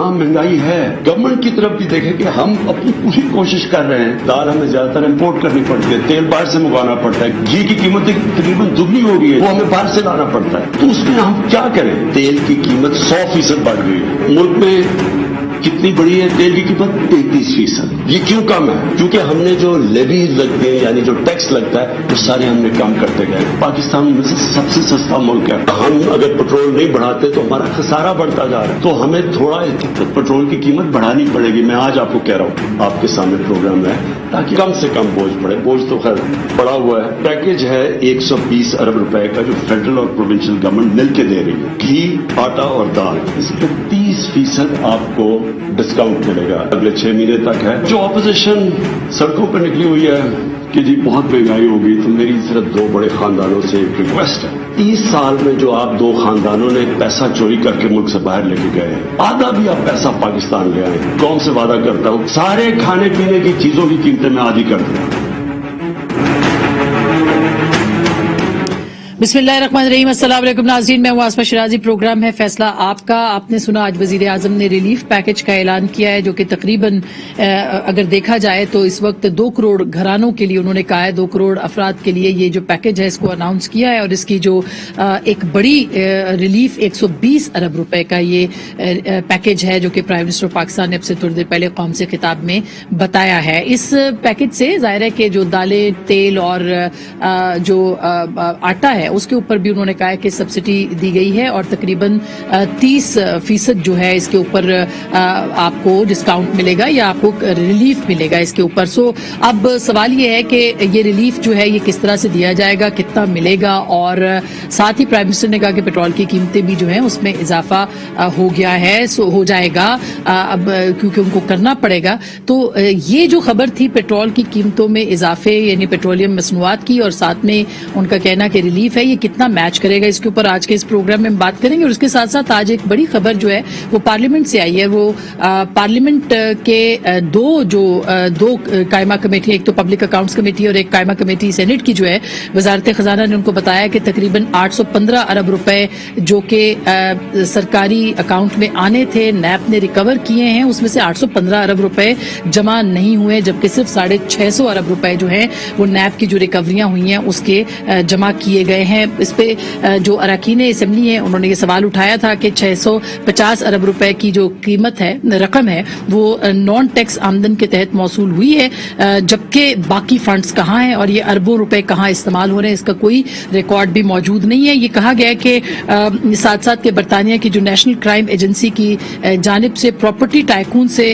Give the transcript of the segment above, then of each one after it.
ہاں مہنگائی ہے، گورنمنٹ کی طرف بھی دیکھیں کہ ہم اپنی پوری کوشش کر رہے ہیں. دال ہمیں زیادہ تر امپورٹ کرنی پڑتی ہے، تیل باہر سے منگوانا پڑتا ہے، گھی کی قیمت تقریباً دگنی ہو گئی ہے، وہ ہمیں باہر سے لانا پڑتا ہے. تو اس میں ہم کیا کریں؟ تیل کی قیمت 100% بڑھ گئی ہے. ملک میں کتنی بڑی ہے تیل کی قیمت؟ 33%. یہ کیوں کم ہے؟ کیونکہ ہم نے جو لیویز لگتے ہیں یعنی جو ٹیکس لگتا ہے وہ سارے ہم نے کم کرتے گئے. پاکستان میں سے سب سے سستا ملک ہے. ہم اگر پیٹرول نہیں بڑھاتے تو ہمارا خسارہ بڑھتا جا رہا ہے. تو ہمیں تھوڑا پیٹرول کی قیمت بڑھانی پڑے گی. میں آج آپ کو کہہ رہا ہوں، آپ کے سامنے پروگرام ہے تاکہ کم سے کم بوجھ پڑے. بوجھ تو خیر پڑا ہوا ہے. پیکج ہے 120 ارب روپے کا جو فیڈرل اور پروونشل گورنمنٹ مل کے دے رہی ہے. گھی، آٹا اور دال، اس پہ 30% آپ کو ڈسکاؤنٹ ملے گا اگلے 6 مہینے تک ہے. جو اپوزیشن سڑکوں پہ نکلی ہوئی ہے کہ جی بہت مہنگائی ہوگی، تو میری صرف 2 بڑے خاندانوں سے ایک ریکویسٹ ہے. 30 سال میں جو آپ 2 خاندانوں نے پیسہ چوری کر کے ملک سے باہر لے کے گئے ہیں، آدھا بھی آپ پیسہ پاکستان لے آئے. قوم سے وعدہ کرتا ہوں سارے کھانے پینے کی چیزوں کی قیمتیں میں آدھی کر دوں. بسم اللہ الرحمن الرحیم. السلام علیکم ناظرین، میں ہوں آسمہ شرازی. پروگرام ہے فیصلہ آپ کا. آپ نے سنا آج وزیر اعظم نے ریلیف پیکج کا اعلان کیا ہے، جو کہ تقریباً اگر دیکھا جائے تو اس وقت 2 کروڑ گھرانوں کے لیے انہوں نے کہا ہے، 2 کروڑ افراد کے لیے یہ جو پیکج ہے اس کو اناؤنس کیا ہے. اور اس کی جو ایک بڑی ریلیف 120 ارب روپے کا یہ پیکج ہے، جو کہ پرائم منسٹر پاکستان نے اب سے تھوڑی دیر پہلے قوم سے خطاب میں بتایا ہے. اس پیکج سے ظاہر ہے کہ جو دالیں، تیل اور جو آٹا ہے اس کے اوپر بھی انہوں نے کہا ہے کہ سبسڈی دی گئی ہے، اور تقریباً 30% جو ہے اس کے اوپر آپ کو ڈسکاؤنٹ ملے گا یا آپ کو ریلیف ملے گا اس کے اوپر. سو اب سوال یہ ہے کہ یہ ریلیف جو ہے یہ کس طرح سے دیا جائے گا، کتنا ملے گا، اور ساتھ ہی پرائم منسٹر نے کہا کہ پیٹرول کی قیمتیں بھی جو ہیں اس میں اضافہ ہو گیا ہے، ہو جائے گا اب کیونکہ ان کو کرنا پڑے گا. تو یہ جو خبر تھی پیٹرول کی قیمتوں میں اضافے یعنی پیٹرولیم مصنوعات کی، اور ساتھ میں ان کا کہنا کہ ریلیف ہے، یہ کتنا میچ کرے گا، اس کے اوپر آج کے اس پروگرام میں ہم بات کریں گے. اور اس کے ساتھ ساتھ آج ایک بڑی خبر جو ہے وہ پارلیمنٹ سے آئی ہے. وہ پارلیمنٹ کے دو قائمہ کمیٹی، ایک تو پبلک اکاؤنٹس کمیٹی اور ایک قائمہ کمیٹی سینٹ کی جو ہے، وزارت خزانہ نے ان کو بتایا کہ تقریباً 815 ارب روپے جو کہ سرکاری اکاؤنٹ میں آنے تھے نیب نے ریکور کیے ہیں، اس میں سے 815 ارب روپے جمع نہیں ہوئے، جبکہ صرف 650 ارب روپے جو ہیں وہ نیب کی جو ریکوریاں ہوئی ہیں اس کے جمع کیے گئے ہیں. اس پہ جو اراکین اسمبلی ہیں انہوں نے یہ سوال اٹھایا تھا کہ 650 ارب روپے کی جو قیمت ہے، رقم ہے، وہ نان ٹیکس آمدن کے تحت موصول ہوئی ہے، جبکہ باقی فنڈز کہاں ہیں اور یہ اربوں روپے کہاں استعمال ہو رہے ہیں، اس کا کوئی ریکارڈ بھی موجود نہیں ہے. یہ کہا گیا کہ ساتھ ساتھ کہ برطانیہ کی جو نیشنل کرائم ایجنسی کی جانب سے پراپرٹی ٹائکون سے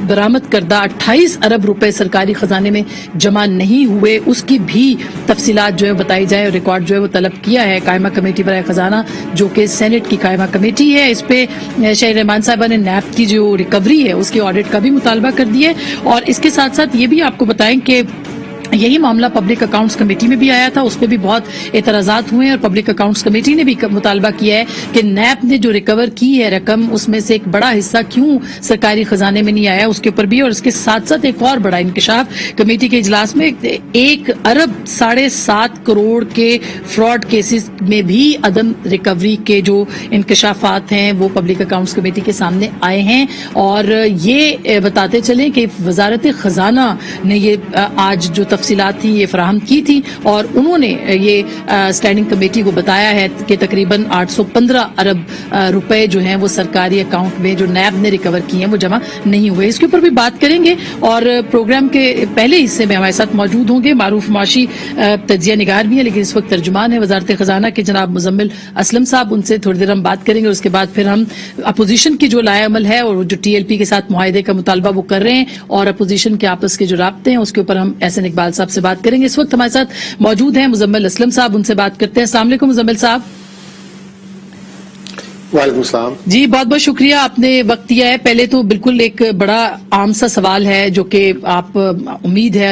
برآمد کردہ 28 ارب روپے سرکاری خزانے میں جمع نہیں ہوئے، اس کی بھی تفصیلات جو ہے بتائی جائے اور ریکارڈ جو ہے وہ طلب کیا ہے قائمہ کمیٹی برائے خزانہ جو کہ سینٹ کی قائمہ کمیٹی ہے. اس پہ شاہد رحمان صاحبہ نے نیب کی جو ریکوری ہے اس کے آڈٹ کا بھی مطالبہ کر دیا ہے. اور اس کے ساتھ ساتھ یہ بھی آپ کو بتائیں کہ یہی معاملہ پبلک اکاؤنٹس کمیٹی میں بھی آیا تھا، اس پہ بھی بہت اعتراضات ہوئے ہیں، اور پبلک اکاؤنٹس کمیٹی نے بھی مطالبہ کیا ہے کہ نیب نے جو ریکور کی ہے رقم، اس میں سے ایک بڑا حصہ کیوں سرکاری خزانے میں نہیں آیا اس کے اوپر بھی. اور اس کے ساتھ ساتھ ایک اور بڑا انکشاف کمیٹی کے اجلاس میں 1 ارب 7.5 کروڑ کے فراڈ کیسز میں بھی عدم ریکوری کے جو انکشافات ہیں وہ پبلک اکاؤنٹس کمیٹی کے سامنے آئے ہیں. اور یہ بتاتے چلیں کہ وزارت خزانہ نے یہ آج جو تفصیلات تھی یہ فراہم کی تھی، اور انہوں نے یہ اسٹینڈنگ کمیٹی کو بتایا ہے کہ تقریباً 815 ارب روپے جو ہیں وہ سرکاری اکاؤنٹ میں جو نیب نے ریکور کیے ہیں وہ جمع نہیں ہوئے. اس کے اوپر بھی بات کریں گے. اور پروگرام کے پہلے حصے میں ہمارے ساتھ موجود ہوں گے معروف معاشی تجزیہ نگار بھی ہیں لیکن اس وقت ترجمان ہے وزارت خزانہ کے جناب مزمل اسلم صاحب، ان سے تھوڑی دیر ہم بات کریں گے. اس کے بعد پھر ہم اپوزیشن کی جو لائے عمل ہے اور جو ٹی ایل پی کے ساتھ معاہدے کا مطالبہ وہ کر رہے ہیں اور اپوزیشن کے آپس کے جو رابطے ہیں اس کے اوپر ہم احسن اقبال صاحب سے بات کریں گے. اس وقت ہمارے ساتھ موجود ہیں مزمل اسلم صاحب، ان سے بات کرتے ہیں. السلام علیکم مزمل صاحب. وعلیکم السلام. جی بہت بہت شکریہ آپ نے وقت دیا ہے. پہلے تو بالکل ایک بڑا عام سا سوال ہے جو کہ آپ امید ہے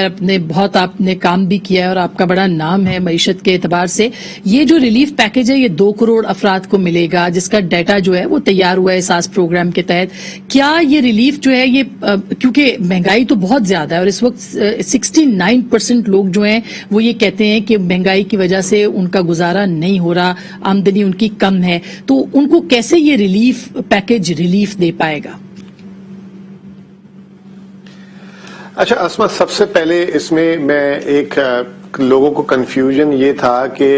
آپ نے کام بھی کیا ہے اور آپ کا بڑا نام ہے معیشت کے اعتبار سے. یہ جو ریلیف پیکج ہے یہ 2 کروڑ افراد کو ملے گا جس کا ڈیٹا جو ہے وہ تیار ہوا ہے ساس پروگرام کے تحت. کیا یہ ریلیف جو ہے یہ کیونکہ مہنگائی تو بہت زیادہ ہے اور اس وقت 69% لوگ جو ہیں وہ یہ کہتے ہیں کہ مہنگائی کی وجہ سے ان کا گزارا نہیں ہو رہا، آمدنی ان کی کم ہے، تو ان کو کیسے یہ ریلیف پیکج ریلیف دے پائے گا؟ اچھا عصمت، سب سے پہلے اس میں ایک لوگوں کو کنفیوژن یہ تھا کہ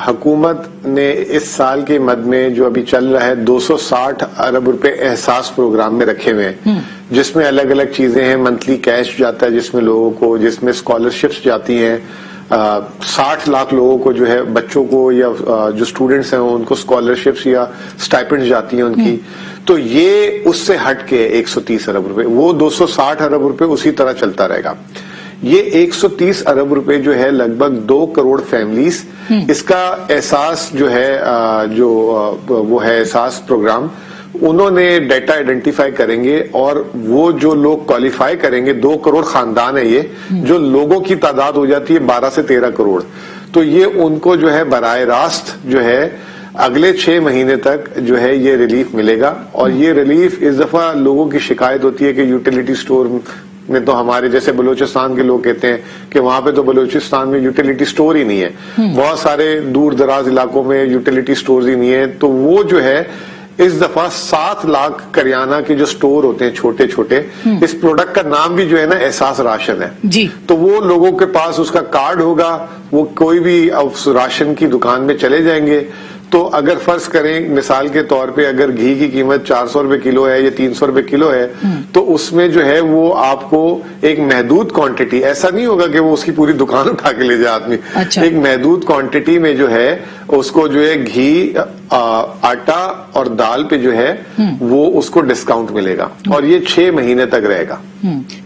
حکومت نے اس سال کے مد میں جو ابھی چل رہا ہے 260 ارب روپے احساس پروگرام میں رکھے ہوئے ہیں، جس میں الگ الگ چیزیں ہیں، منتھلی کیش جاتا ہے جس میں لوگوں کو، جس میں اسکالرشپس جاتی ہیں، 60 لاکھ لوگوں کو جو ہے بچوں کو یا جو اسٹوڈنٹس ہیں ان کو اسکالرشپس یا اسٹائپنڈ جاتی ہیں ان کی، تو یہ اس سے ہٹ کے 130 ارب روپے، وہ 260 ارب روپے اسی طرح چلتا رہے گا۔ یہ 130 ارب روپے جو ہے لگ بھگ 2 کروڑ فیملیز، اس کا احساس جو ہے وہ ہے احساس پروگرام، انہوں نے ڈیٹا آئیڈینٹیفائی کریں گے اور وہ جو لوگ کوالیفائی کریں گے، 2 کروڑ خاندان ہے یہ، جو لوگوں کی تعداد ہو جاتی ہے 12 سے 13 کروڑ، تو یہ ان کو جو ہے براہ راست جو ہے اگلے 6 مہینے تک جو ہے یہ ریلیف ملے گا۔ اور یہ ریلیف اس دفعہ لوگوں کی شکایت ہوتی ہے کہ یوٹیلیٹی سٹور میں تو ہمارے جیسے بلوچستان کے لوگ کہتے ہیں کہ وہاں پہ تو بلوچستان میں یوٹیلیٹی سٹور ہی نہیں ہے، بہت سارے دور دراز علاقوں میں یوٹیلیٹی سٹورز ہی نہیں ہے، تو وہ جو ہے اس دفعہ 7 لاکھ کریانہ کے جو سٹور ہوتے ہیں چھوٹے چھوٹے، اس پروڈکٹ کا نام بھی جو ہے نا احساس راشن ہے جی، تو وہ لوگوں کے پاس اس کا کارڈ ہوگا، وہ کوئی بھی راشن کی دکان میں چلے جائیں گے، تو اگر فرض کریں مثال کے طور پہ اگر گھی کی قیمت 400 روپے کلو ہے یا 300 روپے کلو ہے، تو اس میں جو ہے وہ آپ کو ایک محدود کوانٹٹی، ایسا نہیں ہوگا کہ وہ اس کی پوری دکان اٹھا کے لے جائے آدمی، ایک محدود کوانٹٹی میں جو ہے اس کو جو ہے گھی، آٹا اور دال پہ جو ہے وہ اس کو ڈسکاؤنٹ ملے گا، اور یہ 6 مہینے تک رہے گا۔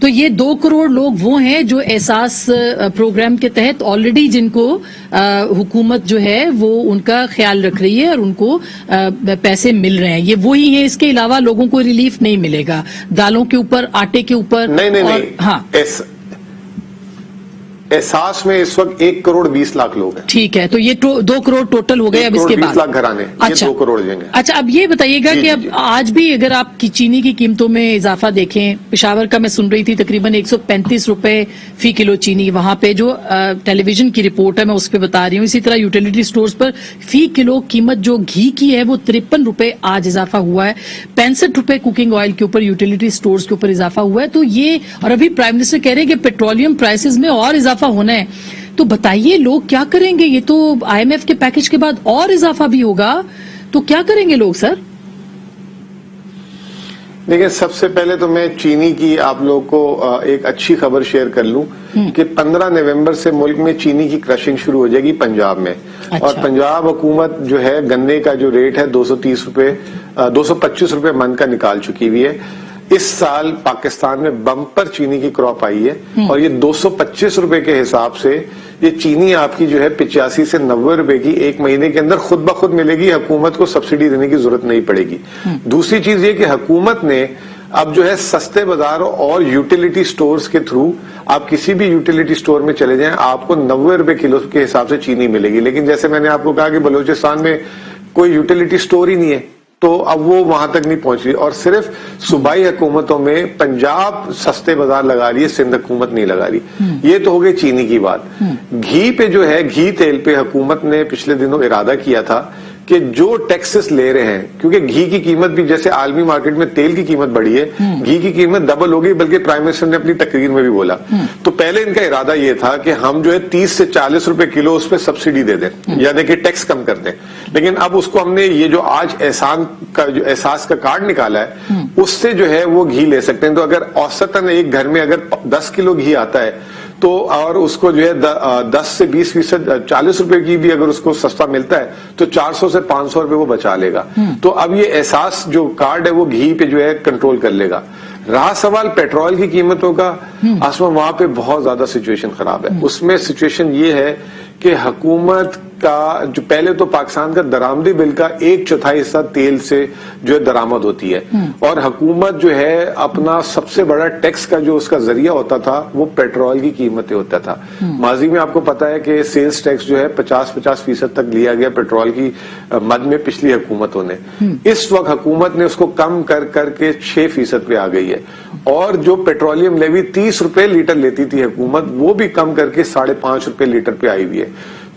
تو یہ 2 کروڑ لوگ وہ ہیں جو احساس پروگرام کے تحت آلریڈی جن کو حکومت جو ہے وہ ان کا خیال رکھ رہی ہے اور ان کو پیسے مل رہے ہیں، یہ وہی ہیں، اس کے علاوہ لوگوں کو ریلیف نہیں ملے گا دالوں کے اوپر، آٹے کے اوپر؟ نہیں، ہاں، احساس میں اس وقت 1 کروڑ 20 لاکھ لوگ ہیں۔ ٹھیک ہے، تو یہ 2 کروڑ ٹوٹل ہو گئے اب اس کے بعد 20 لاکھ گھرانے، یہ 2 کروڑ دیں گے۔ اچھا، اب یہ بتائیے گا کہ اب آج بھی اگر آپ کی چینی کی قیمتوں میں اضافہ دیکھیں، پشاور کا میں سن رہی تھی تقریباً 135 روپے فی کلو چینی، وہاں پہ جو ٹیلی ویژن کی رپورٹ ہے میں اس پہ بتا رہی ہوں، اسی طرح یوٹیلیٹی سٹورز پر فی کلو قیمت جو گھی کی ہے وہ 53 روپے آج اضافہ ہوا ہے، 65 روپے کوکنگ آئل کے اوپر یوٹیلیٹی سٹورز کے اوپر اضافہ ہوا ہے، تو یہ، اور ابھی پرائم منسٹر کہہ رہے ہیں کہ پیٹرولیم پرائسز میں اور اضافہ ہونا ہے، تو بتائیے لوگ کیا کریں گے؟ یہ تو آئی ایم ایف کے پیکج کے بعد اور اضافہ بھی ہوگا، تو کیا کریں گے لوگ سر؟ دیکھیں، سب سے پہلے تو میں چینی کی آپ لوگ کو ایک اچھی خبر شیئر کر لوں کہ 15 نومبر سے ملک میں چینی کی کرشنگ شروع ہو جائے گی پنجاب میں، اور پنجاب حکومت جو ہے گنے کا جو ریٹ ہے 225 روپے من کا نکال چکی ہوئی ہے۔ اس سال پاکستان میں بمپر چینی کی کراپ آئی ہے، اور یہ 225 روپے کے حساب سے یہ چینی آپ کی جو ہے 85 سے 90 روپے کی ایک مہینے کے اندر خود بخود ملے گی، حکومت کو سبسڈی دینے کی ضرورت نہیں پڑے گی۔ دوسری چیز یہ کہ حکومت نے اب جو ہے سستے بازاروں اور یوٹیلیٹی سٹورز کے تھرو، آپ کسی بھی یوٹیلیٹی سٹور میں چلے جائیں، آپ کو 90 روپے کلو کے حساب سے چینی ملے گی، لیکن جیسے میں نے آپ کو کہا کہ بلوچستان میں کوئی یوٹیلیٹی سٹور ہی نہیں ہے، تو اب وہ وہاں تک نہیں پہنچ رہی، اور صرف صوبائی حکومتوں میں پنجاب سستے بازار لگا رہی ہے، سندھ حکومت نہیں لگا رہی۔ یہ تو ہو گئی چینی کی بات۔ گھی پہ جو ہے، گھی تیل پہ حکومت نے پچھلے دنوں ارادہ کیا تھا کہ جو ٹیکسز لے رہے ہیں، کیونکہ گھی کی قیمت بھی جیسے عالمی مارکیٹ میں تیل کی قیمت بڑھی ہے، گھی کی قیمت ڈبل ہو گئی، بلکہ پرائم منسٹر نے اپنی تقریر میں بھی بولا۔ تو پہلے ان کا ارادہ یہ تھا کہ ہم جو ہے 30 سے 40 روپے کلو اس پہ سبسڈی دے دیں، یعنی کہ ٹیکس کم کر دیں، لیکن اب اس کو ہم نے یہ جو آج احساس کا کارڈ نکالا ہے، اس سے جو ہے وہ گھی لے سکتے ہیں۔ تو اگر اوسطاً ایک گھر میں اگر 10 کلو گھی آتا ہے تو، اور اس کو جو ہے 10 سے 20% 40 روپے کی بھی اگر اس کو سستا ملتا ہے تو 400 سے 500 روپے وہ بچا لے گا۔ تو اب یہ احساس جو کارڈ ہے وہ گھی پہ جو ہے کنٹرول کر لے گا۔ رہا سوال پیٹرول کی قیمتوں کا، آسما وہاں پہ بہت زیادہ سچویشن خراب ہے۔ اس میں سچویشن یہ ہے کہ حکومت کا جو پہلے تو پاکستان کا درآمدی بل کا 1/4 حصہ تیل سے جو ہے درآمد ہوتی ہے، اور حکومت جو ہے اپنا سب سے بڑا ٹیکس کا جو اس کا ذریعہ ہوتا تھا وہ پیٹرول کی قیمتیں ہوتا تھا۔ ماضی میں آپ کو پتا ہے کہ سیلز ٹیکس جو ہے 50% تک لیا گیا پیٹرول کی مد میں پچھلی حکومتوں نے۔ اس وقت حکومت نے اس کو کم کر کے 6% پہ آ گئی ہے، اور جو پیٹرولیم لیوی 30 روپے لیٹر لیتی تھی حکومت، وہ بھی کم کر کے 5.5 روپے لیٹر پہ آئی ہوئی ہے۔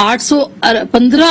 815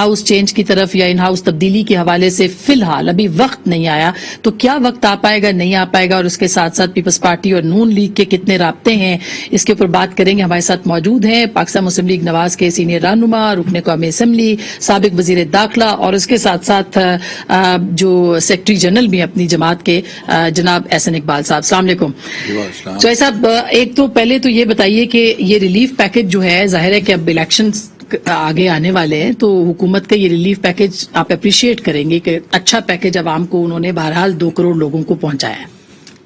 ہاؤس چینج کی طرف یا ان ہاؤس تبدیلی کے حوالے سے فی الحال ابھی وقت نہیں آیا، تو کیا وقت آ پائے گا، نہیں آ پائے گا، اور اس کے ساتھ ساتھ پیپلز پارٹی اور نون لیگ کے کتنے رابطے ہیں، اس کے اوپر بات کریں گے۔ ہمارے ساتھ موجود ہیں پاکستان مسلم لیگ نواز کے سینئر رہنما، رکن قومی اسمبلی، سابق وزیر داخلہ، اور اس کے ساتھ ساتھ جو سیکرٹری جنرل بھی اپنی جماعت کے جناب احسن اقبال صاحب۔ السلام علیکم۔ چوہے صاحب، ایک تو پہلے تو یہ بتائیے کہ یہ ریلیف پیکج جو ہے، ظاہر ہے کہ اب الیکشن آگے آنے والے ہیں، تو حکومت کا یہ ریلیف پیکج آپ اپریشیٹ کریں گے کہ اچھا پیکج عوام کو انہوں نے بہرحال 2 کروڑ لوگوں کو پہنچایا ہے؟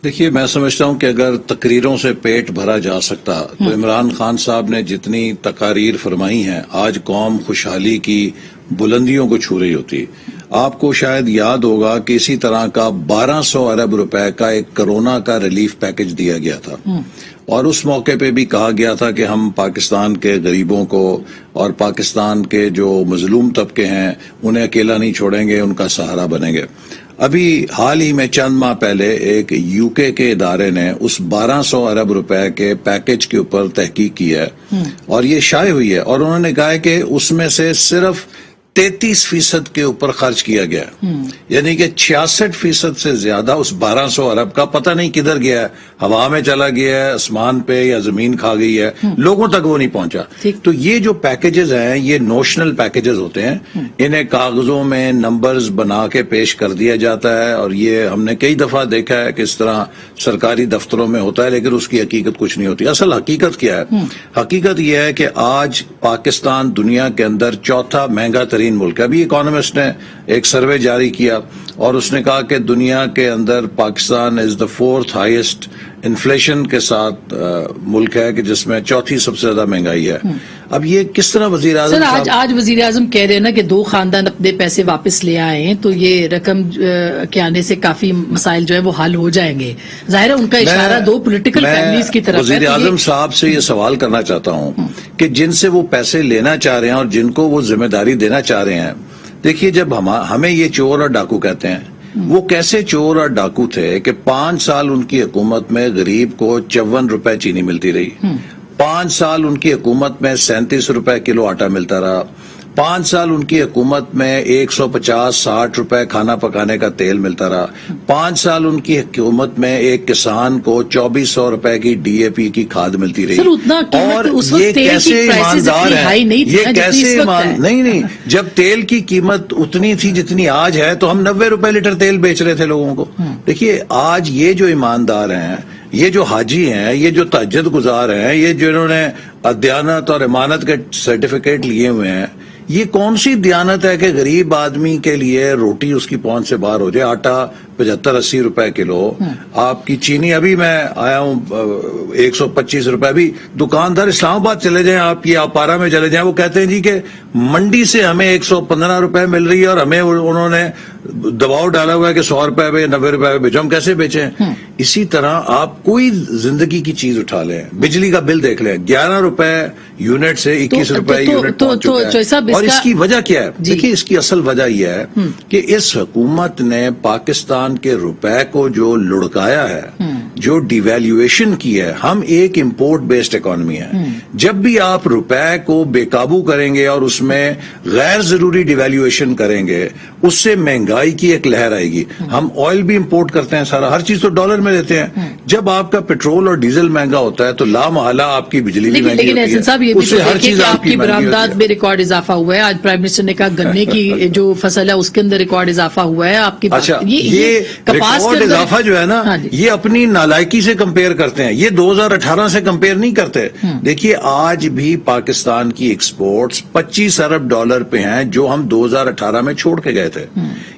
دیکھیے، میں سمجھتا ہوں کہ اگر تقریروں سے پیٹ بھرا جا سکتا تو عمران خان صاحب نے جتنی تقاریر فرمائی ہیں، آج قوم خوشحالی کی بلندیوں کو چھو رہی ہوتی۔ آپ کو شاید یاد ہوگا کہ اسی طرح کا 1200 ارب روپے کا ایک کرونا کا ریلیف پیکج دیا گیا تھا، اور اس موقع پہ بھی کہا گیا تھا کہ ہم پاکستان کے غریبوں کو اور پاکستان کے جو مظلوم طبقے ہیں انہیں اکیلا نہیں چھوڑیں گے، ان کا سہارا بنیں گے۔ ابھی حال ہی میں چند ماہ پہلے ایک یو کے ادارے نے اس 1200 ارب روپے کے پیکج کے اوپر تحقیق کی ہے، اور یہ شائع ہوئی ہے، اور انہوں نے کہا ہے کہ اس میں سے صرف 33% کے اوپر خرچ کیا گیا، یعنی کہ 66% سے زیادہ اس 1200 ارب کا پتہ نہیں کدھر گیا ہے، ہوا میں چلا گیا ہے، آسمان پہ یا زمین کھا گئی ہے، لوگوں تک وہ نہیں پہنچا۔ تو یہ جو پیکجز ہیں یہ نوشنل پیکجز ہوتے ہیں، انہیں کاغذوں میں نمبرز بنا کے پیش کر دیا جاتا ہے، اور یہ ہم نے کئی دفعہ دیکھا ہے کہ اس طرح سرکاری دفتروں میں ہوتا ہے، لیکن اس کی حقیقت کچھ نہیں ہوتی۔ اصل حقیقت کیا ہے؟ حقیقت یہ ہے کہ آج پاکستان دنیا کے اندر چوتھا مہنگا ترین ملک ہے۔ ابھی اکانومسٹ نے ایک سروے جاری کیا اور اس نے کہا کہ دنیا کے اندر پاکستان از دا 4th ہائیسٹ انفلیشن کے ساتھ ملک ہے، کہ جس میں چوتھی سب سے زیادہ مہنگائی ہے۔ اب یہ کس طرح وزیر اعظم آج وزیر اعظم کہہ رہے ہیں نا کہ 2 خاندان اپنے پیسے واپس لے آئے ہیں، تو یہ رقم کے آنے سے کافی مسائل جو ہے وہ حل ہو جائیں گے۔ ظاہر ہے ان کا اشارہ 2 پولیٹیکل فیملیز کی طرف ہے۔ وزیر اعظم صاحب سے یہ سوال کرنا چاہتا ہوں کہ جن سے وہ پیسے لینا چاہ رہے ہیں اور جن کو وہ ذمہ داری دینا چاہ رہے ہیں، دیکھیے جب ہمیں یہ چور اور ڈاکو کہتے ہیں، وہ کیسے چور اور ڈاکو تھے کہ 5 سال ان کی حکومت میں غریب کو 54 روپے چینی ملتی رہی، 5 سال ان کی حکومت میں 37 روپے کلو آٹا ملتا رہا، 5 سال ان کی حکومت میں 150-60 روپے کھانا پکانے کا تیل ملتا رہا، 5 سال ان کی حکومت میں ایک کسان کو 2400 روپے کی ڈی اے پی کی کھاد ملتی رہی۔ اور یہ کیسے ایماندار ہے؟ یہ کیسے نہیں، جب تیل کی قیمت اتنی تھی جتنی آج ہے تو ہم 90 روپے لیٹر تیل بیچ رہے تھے لوگوں کو۔ دیکھیے آج یہ جو ایماندار ہیں، یہ جو حاجی ہیں، یہ جو تہجد گزار ہیں، یہ جنہوں نے دیانت اور امانت کے سرٹیفکیٹ لیے ہوئے ہیں، یہ کون سی دیانت ہے کہ غریب آدمی کے لیے روٹی اس کی پہنچ سے باہر ہو جائے، آٹا 75-80 روپے کلو، آپ کی چینی ابھی میں آیا ہوں 125 روپے، ابھی دکاندار اسلام آباد چلے جائیں، آپ یہ آپارا میں چلے جائیں، وہ کہتے ہیں جی کہ منڈی سے ہمیں 115 روپے مل رہی ہے اور ہمیں انہوں نے دباؤ ڈالا ہوا ہے کہ 100 روپے پہ 90 روپے پہ بیچو، ہم کیسے بیچیں؟ اسی طرح آپ کوئی زندگی کی چیز اٹھا لیں، بجلی کا بل دیکھ لیں، 11 روپے یونٹ سے 21 روپے یونٹ پہنچ چکا ہے، اور اس کی وجہ کیا ہے؟ دیکھیے اس کی اصل وجہ یہ ہے کہ اس حکومت نے پاکستان کے روپے کو جو لڑکایا ہے، جو ڈیویلیویشن کی ہے، ہم ایک امپورٹ بیسڈ اکانومی ہے، جب بھی آپ روپے کو بے قابو کریں گے اور اس میں غیر ضروری ڈیویلیویشن کریں گے، اس سے مہنگائی کی ایک لہر آئے گی۔ ہم آئل بھی امپورٹ کرتے ہیں، سارا ہر چیز تو ڈالر میں لیتے ہیں، جب آپ کا پیٹرول اور ڈیزل مہنگا ہوتا ہے تو لا محالہ آپ کی بجلی بھی مہنگی ہوتی ہے، لیکن صاحب یہ بھی تو دیکھیں کہ آپ کی برآمدات میں ریکارڈ اضافہ ہوا ہے۔ آج پرائم منسٹر نے کہا گنے کی جو فصل ہے اس کے اندر ریکارڈ اضافہ ہوا ہے، آپ کی یہ ریکارڈ اضافہ جو ہے نا، یہ اپنی نالائکی سے کمپیئر کرتے ہیں، یہ 2018 سے کمپیئر نہیں کرتے۔ دیکھیے آج بھی پاکستان کی ایکسپورٹس 25 ارب ڈالر پہ ہیں جو ہم 2018 میں چھوڑ کے گئے تھے،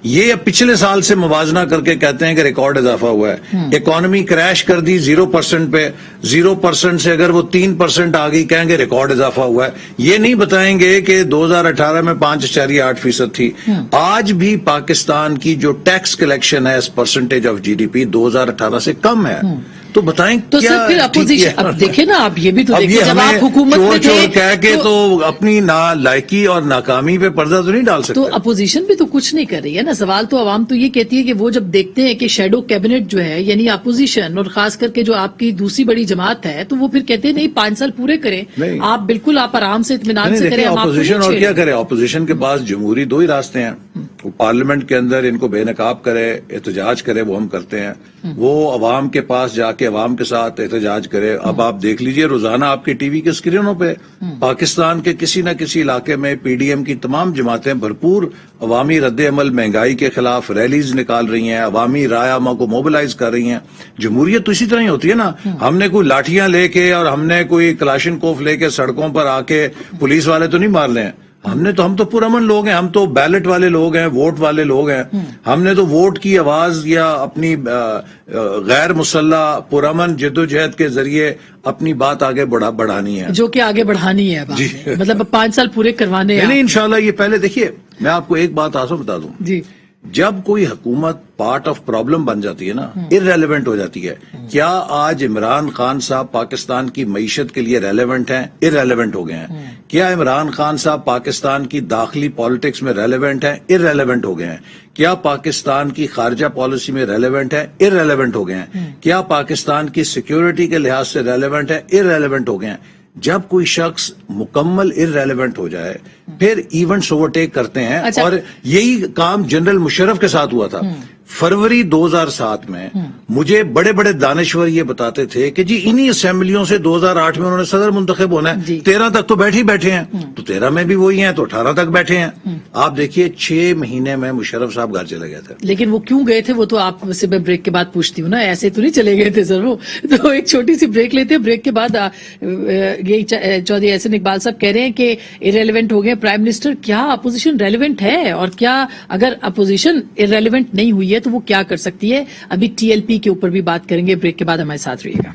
یہ پچھلے سال سے موازنہ کر کے کہتے ہیں کہ ریکارڈ اضافہ ہوا ہے۔ اکانومی کریش کر دی 0% پہ، 0% سے اگر وہ 3% آ گئی کہیں گے ریکارڈ اضافہ ہوا ہے، یہ نہیں بتائیں گے کہ 2018 میں 5.8% تھی۔ آج بھی پاکستان کی جو ٹیکس کلیکشن ہے اس percentage of G D P 2018 سے کم ہے، تو بتائیں تو کیا سر پھر ٹھیک اپوزیشن کیا؟ اب دیکھیں نا، آپ یہ بھی تو اب دیکھیں یہ جب ہمیں آپ حکومت میں چور تھے کہہ کے تو اپنی نالائکی اور ناکامی پہ پردہ تو نہیں ڈال تو سکتے. اپوزیشن بھی تو کچھ نہیں کر رہی ہے نا. سوال تو عوام تو یہ کہتی ہے کہ وہ جب دیکھتے ہیں کہ شیڈو کیبنٹ جو ہے یعنی اپوزیشن، اور خاص کر کے جو آپ کی دوسری بڑی جماعت ہے، تو وہ پھر کہتے ہیں نہیں 5 سال پورے کریں نہیں. آپ، بالکل آپ آرام سے اطمینان سے کریں. دیکھیں ہم آپ کو اپوزیشن نہیں اور چھیڑیں. کیا کرے، اپوزیشن کے پاس جمہوری 2 ہی راستے ہیں. وہ پارلیمنٹ کے اندر ان کو بے نقاب کرے، احتجاج کرے، وہ ہم کرتے ہیں. وہ عوام کے پاس جا کے عوام کے ساتھ احتجاج کرے. اب آپ دیکھ لیجئے روزانہ آپ کے ٹی وی کے اسکرینوں پہ پاکستان کے کسی نہ کسی علاقے میں پی ڈی ایم کی تمام جماعتیں بھرپور عوامی رد عمل، مہنگائی کے خلاف ریلیز نکال رہی ہیں، عوامی رائے عامہ کو موبلائز کر رہی ہیں. جمہوریت تو اسی طرح ہی ہوتی ہے نا. ہم نے کوئی لاٹھیاں لے کے اور ہم نے کوئی کلاشن کوف لے کے سڑکوں پر آ کے پولیس والے تو نہیں مار رہے ہیں. ہم تو پرامن لوگ ہیں، ہم تو بیلٹ والے لوگ ہیں، ووٹ والے لوگ ہیں. ہم نے تو ووٹ کی آواز یا اپنی غیر مسلح پرامن جدوجہد کے ذریعے اپنی بات آگے بڑھانی ہے، جو کہ آگے بڑھانی ہے بات ہے. مطلب 5 سال پورے کروانے ہیں نہیں انشاءاللہ. یہ پہلے دیکھیے میں آپ کو ایک بات آسان بتا دوں. جی. جب کوئی حکومت پارٹ آف پرابلم بن جاتی ہے نا، ارریلیونٹ ہو جاتی ہے. کیا آج عمران خان صاحب پاکستان کی معیشت کے لیے ریلیونٹ ہیں؟ ارریلیونٹ ہو گئے ہیں. کیا عمران خان صاحب پاکستان کی داخلی پالیٹکس میں ریلیونٹ ہیں؟ ارریلیونٹ ہو گئے ہیں. کیا پاکستان کی خارجہ پالیسی میں ریلیونٹ ہے؟ ارریلیونٹ ہو گئے ہیں. کیا پاکستان کی سیکیورٹی کے لحاظ سے ریلیونٹ ہے؟ ارریلیونٹ ہو گئے ہیں. جب کوئی شخص مکمل ارریلیونٹ ہو جائے پھر ایونٹس اوورٹیک کرتے ہیں. اچھا. اور یہی کام جنرل مشرف کے ساتھ ہوا تھا. فروری 2007 میں مجھے بڑے بڑے دانشور یہ بتاتے تھے کہ جی انہی اسمبلیوں سے 2008 میں انہوں نے صدر منتخب ہونا ہے. 13 تک تو بیٹھے ہیں، تو 13 میں بھی وہی ہیں، تو 18 تک بیٹھے ہیں. آپ دیکھیے 6 مہینے میں مشرف صاحب گھر چلے گئے تھے. لیکن وہ کیوں گئے تھے وہ تو آپ سے میں بریک کے بعد پوچھتی ہوں نا. ایسے تو نہیں چلے گئے تھے سر وہ. تو ایک چھوٹی سی بریک لیتے ہیں. بریک کے بعد یہی چودھری احسن اقبال صاحب کہہ رہے ہیں کہ ارریلیونٹ ہو گئے پرائم منسٹر. کیا اپوزیشن ریلیونٹ ہے؟ اور کیا اگر اپوزیشن ارریلیونٹ نہیں ہوئی ہے تو وہ کیا کر سکتی ہے؟ ابھی ٹی ایل پی کے اوپر بھی بات کریں گے. بریک کے بعد ہمارے ساتھ رہیے گا.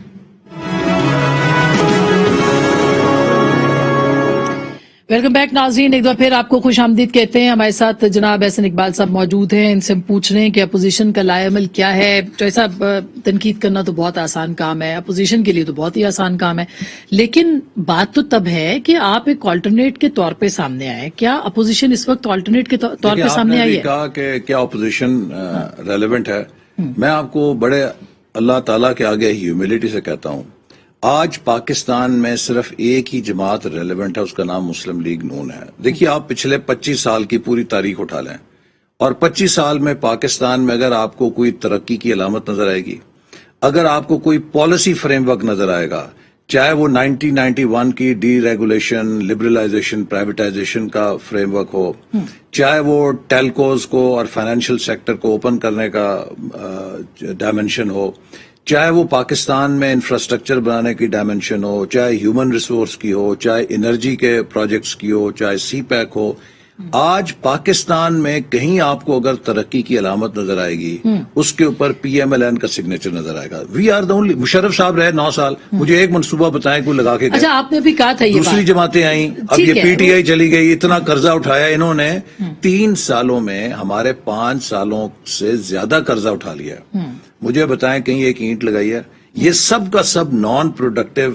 ویلکم بیک ناظرین. ایک دفعہ پھر آپ کو خوش آمدید کہتے ہیں. ہمارے ساتھ جناب احسن اقبال صاحب موجود ہیں. ان سے ہم پوچھ رہے ہیں کہ اپوزیشن کا لائے عمل کیا ہے. صاحب تنقید کرنا تو بہت آسان کام ہے، اپوزیشن کے لیے تو بہت ہی آسان کام ہے، لیکن بات تو تب ہے کہ آپ ایک آلٹرنیٹ کے طور پہ سامنے آئے. کیا اپوزیشن اس وقت آلٹرنیٹ کے طور پہ سامنے آئی ہے؟ آپ نے کہا کہ کیا اپوزیشن ریلیونٹ ہے. میں آپ کو بڑے اللہ تعالیٰ کے آگے ہیوملٹی سے کہتا ہوں، آج پاکستان میں صرف ایک ہی جماعت ریلیونٹ ہے، اس کا نام مسلم لیگ نون ہے. دیکھیے آپ پچھلے 25 سال کی پوری تاریخ اٹھا لیں، اور 25 سال میں پاکستان میں اگر آپ کو کوئی ترقی کی علامت نظر آئے گی، اگر آپ کو کوئی پالیسی فریم ورک نظر آئے گا، چاہے وہ 1991 کی ڈی ریگولیشن، لبرلائزیشن، پرائیویٹائزیشن کا فریم ورک ہو، چاہے وہ ٹیلکوز کو اور فائنینشیل سیکٹر کو اوپن کرنے کا ڈائمنشن ہو، چاہے وہ پاکستان میں انفراسٹرکچر بنانے کی ڈائمنشن ہو، چاہے ہیومن ریسورس کی ہو، چاہے انرجی کے پروجیکٹس کی ہو، چاہے سی پیک ہو، آج پاکستان میں کہیں آپ کو اگر ترقی کی علامت نظر آئے گی، اس کے اوپر پی ایم ایل این کا سگنیچر نظر آئے گا. We are the only. Musharraf صاحب رہے 9 سال، مجھے ایک منصوبہ بتائیں کوئی لگا کے. اچھا آپ نے بھی کہا تھا یہ دوسری جماعتیں آئیں، اب یہ پی ٹی آئی چلی گئی، اتنا قرضہ اٹھایا انہوں نے. 3 سالوں میں ہمارے 5 سالوں سے زیادہ قرضہ اٹھا لیا. مجھے بتائیں کہیں ایک اینٹ لگائی ہے؟ یہ سب کا سب نان پروڈکٹیو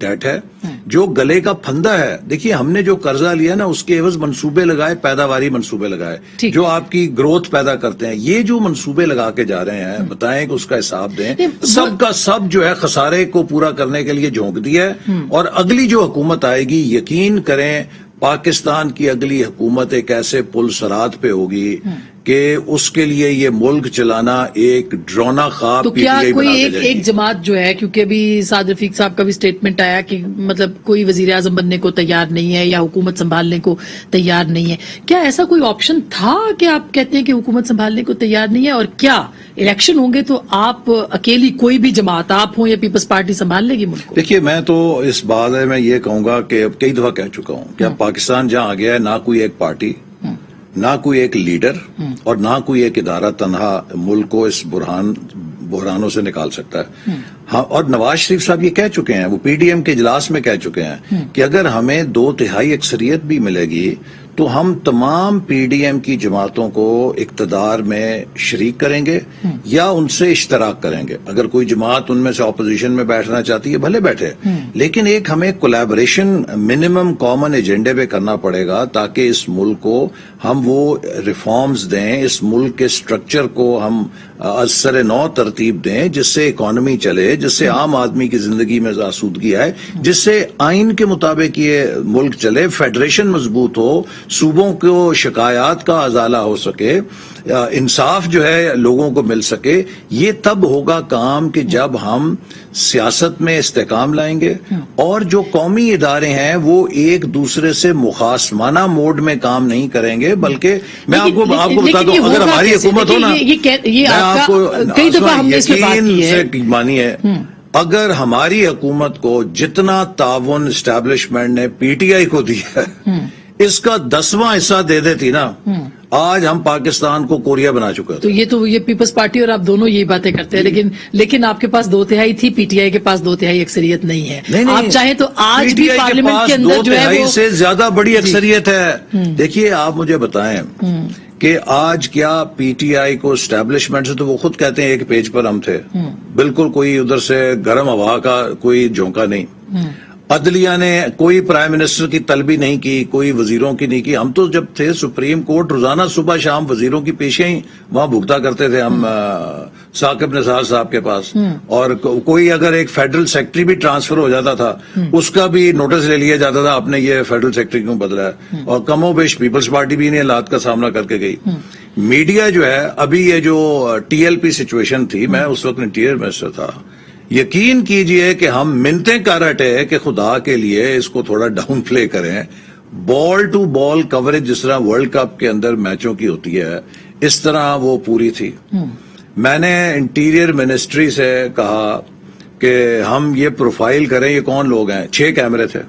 ڈیٹ ہے جو گلے کا پھندا ہے. دیکھیے ہم نے جو قرضہ لیا نا اس کے عوض منصوبے لگائے، پیداواری منصوبے لگائے جو آپ کی گروتھ پیدا کرتے ہیں. یہ جو منصوبے لگا کے جا رہے ہیں بتائیں کہ اس کا حساب دیں. سب کا سب جو ہے خسارے کو پورا کرنے کے لیے جھونک دیا ہے. اور اگلی جو حکومت آئے گی یقین کریں پاکستان کی اگلی حکومت ایک ایسے پل صراط پہ ہوگی کہ اس کے لیے یہ ملک چلانا ایک ڈرونا خواب. تو کیا کوئی ایک جماعت جو ہے، کیونکہ ابھی سعد رفیق صاحب کا بھی سٹیٹمنٹ آیا کہ مطلب کوئی وزیر اعظم بننے کو تیار نہیں ہے یا حکومت سنبھالنے کو تیار نہیں ہے، کیا ایسا کوئی آپشن تھا کہ آپ کہتے ہیں کہ حکومت سنبھالنے کو تیار نہیں ہے؟ اور کیا الیکشن ہوں گے تو آپ اکیلی کوئی بھی جماعت آپ ہوں یا پیپلز پارٹی سنبھال لے گی ملک کو؟ دیکھیے میں تو اس بارے میں یہ کہوں گا کہ اب کئی دفعہ کہہ چکا ہوں کہ اب پاکستان جہاں آ گیا ہے نہ کوئی ایک پارٹی، نہ کوئی ایک لیڈر اور نہ کوئی ایک ادارہ تنہا ملک کو اس بحرانوں سے نکال سکتا ہے. ہاں، اور نواز شریف صاحب یہ کہہ چکے ہیں، وہ پی ڈی ایم کے اجلاس میں کہہ چکے ہیں کہ اگر ہمیں 2/3 اکثریت بھی ملے گی تو ہم تمام پی ڈی ایم کی جماعتوں کو اقتدار میں شریک کریں گے یا ان سے اشتراک کریں گے. اگر کوئی جماعت ان میں سے اپوزیشن میں بیٹھنا چاہتی ہے بھلے بیٹھے, لیکن ایک ہمیں کولیبریشن منیمم کامن ایجنڈے پہ کرنا پڑے گا تاکہ اس ملک کو ہم وہ ریفارمز دیں, اس ملک کے سٹرکچر کو ہم از سر نو ترتیب دیں جس سے اکانومی چلے, جس سے عام آدمی کی زندگی میں آسودگی آئے, جس سے آئین کے مطابق یہ ملک چلے, فیڈریشن مضبوط ہو, صوبوں کو شکایات کا ازالہ ہو سکے, انصاف جو ہے لوگوں کو مل سکے. یہ تب ہوگا کام کہ جب ہم سیاست میں استحکام لائیں گے اور جو قومی ادارے ہیں وہ ایک دوسرے سے مخاصمانہ موڈ میں کام نہیں کریں گے, بلکہ میں آپ کو بتا دوں اگر ہماری حکومت ہو نا, میں آپ کو یقین سے مانیے, اگر ہماری حکومت کو جتنا تعاون اسٹیبلشمنٹ نے پی ٹی آئی کو دیا ہے اس کا 10واں حصہ دے دیتی نا, آج ہم پاکستان کو کوریا بنا چکے. تو یہ پیپلز پارٹی اور آپ دونوں یہی باتیں کرتے ہیں, لیکن آپ کے پاس 2/3 تھی, پی ٹی آئی کے پاس 2/3 اکثریت نہیں ہے. آپ چاہیں تو آج بھی پارلیمنٹ کے اندر جو ہے 2/3 سے زیادہ بڑی اکثریت ہے. دیکھیے آپ مجھے بتائیں کہ آج کیا پی ٹی آئی کو اسٹیبلشمنٹ سے, تو وہ خود کہتے ہیں ایک پیج پر ہم تھے, بالکل کوئی ادھر سے گرم ہوا کا کوئی جھونکا نہیں. عدلیہ نے کوئی پرائم منسٹر کی طلبی نہیں کی, کوئی وزیروں کی نہیں کی. ہم تو جب تھے سپریم کورٹ روزانہ صبح شام وزیروں کی پیشیں ہی وہاں بھگتا کرتے تھے ہم ثاقب نثار صاحب کے پاس, اور کوئی اگر ایک فیڈرل سیکرٹری بھی ٹرانسفر ہو جاتا تھا اس کا بھی نوٹس لے لیا جاتا تھا آپ نے یہ فیڈرل سیکرٹری کیوں بدلا ہے, اور کم و بیش پیپلز پارٹی بھی انہیں حالات کا سامنا کر کے گئی. میڈیا جو ہے ابھی یہ جو ٹی ایل پی سچویشن تھی, میں اس وقت انٹیریئر منسٹر تھا, یقین کیجئے کہ ہم منتیں کر رہے کہ خدا کے لیے اس کو تھوڑا ڈاؤن پلے کریں. بال ٹو بال کوریج جس طرح ورلڈ کپ کے اندر میچوں کی ہوتی ہے اس طرح وہ پوری تھی. میں نے انٹیریئر منسٹری سے کہا کہ ہم یہ پروفائل کریں, یہ کون لوگ ہیں, 6 کیمرے تھے,